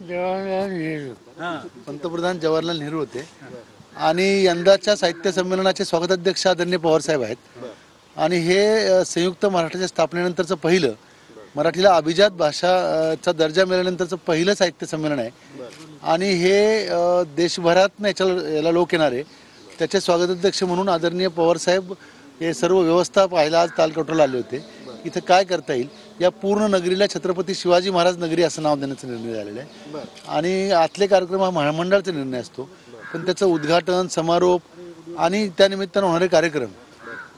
जवाहरलाल नेहरू. पंतप्रधान जवाहरलाल नेहरू होते आणि यंदाच्या साहित्य संमेलनाचे स्वागताध्यक्ष आदरणीय पवारसाहेब आहेत. आणि हे संयुक्त महाराष्ट्राच्या स्थापनेनंतरचं पहिलं मराठीला अभिजात भाषाचा दर्जा मिळाल्यानंतरचं पहिलं साहित्य संमेलन आहे. आणि हे देशभरातनं याला लोक येणार आहे. त्याचे स्वागताध्यक्ष म्हणून आदरणीय पवारसाहेब हे सर्व व्यवस्था पाहायला आज तालकटोला आले होते. इथं काय करता येईल या पूर्ण नगरीला छत्रपती शिवाजी महाराज नगरी असं नाव देण्याचा निर्णय झालेला आहे. आणि आतले कार्यक्रम हा महामंडळाचा निर्णय असतो, पण त्याचं उद्घाटन समारोप आणि त्यानिमित्तानं होणारे कार्यक्रम,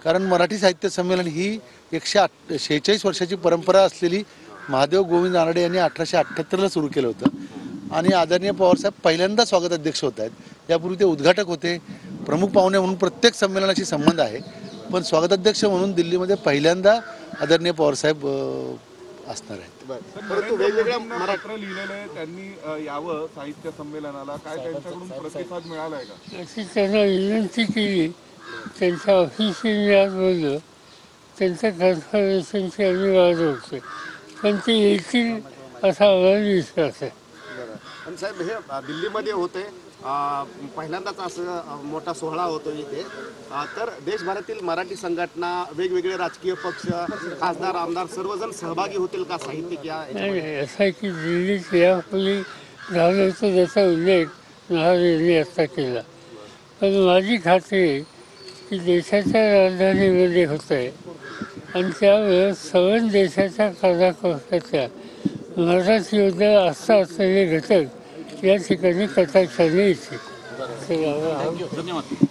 कारण मराठी साहित्य संमेलन ही 146 वर्षाची परंपरा असलेली महादेव गोविंद रानडे यांनी 1878ला सुरू केलं होतं. आणि आदरणीय पवारसाहेब पहिल्यांदा स्वागताध्यक्ष होत आहेत. यापूर्वी ते उद्घाटक होते, प्रमुख पाहुणे म्हणून प्रत्येक संमेलनाशी संबंध आहे, पण स्वागताध्यक्ष म्हणून दिल्लीमध्ये पहिल्यांदा आदरणीय पवारसाहेब असणार आहेत. परंतु वेगवेगळ्या मराठी लिहिलेलं आहे त्यांनी यावं साहित्य संमेलनाला, काय त्यांच्याकडून प्रतिसाद मिळाला आहे का? अशी त्यांना विनंती केली, त्यांच्या ऑफिसने आज बोललं, त्यांचं कन्फर्मेशनचे आम्ही वाद होते, पण ते येतील असा आम्हाला विश्वास आहे. आणि साहेब हे दिल्लीमध्ये होते, पहिल्यांदाच असं मोठा सोहळा होतो इथे, तर देशभरातील मराठी संघटना, वेगवेगळे राजकीय पक्ष, खासदार आमदार सर्वजण सहभागी होतील का साहित्यिक या? नाही, असं आहे की दिल्लीत यापूर्वी झालं होतं त्याचा उल्लेख महावीरने आता केला, पण माझी खात्री आहे की देशाच्या राजधानीमध्ये होतं आहे आणि त्यावेळेस सवन देशाच्या कानाकोपऱ्यातल्या मराठीमध्ये असं असलेले घटक या ठिकाणी कटाक्षाने येतील. धन्यवाद.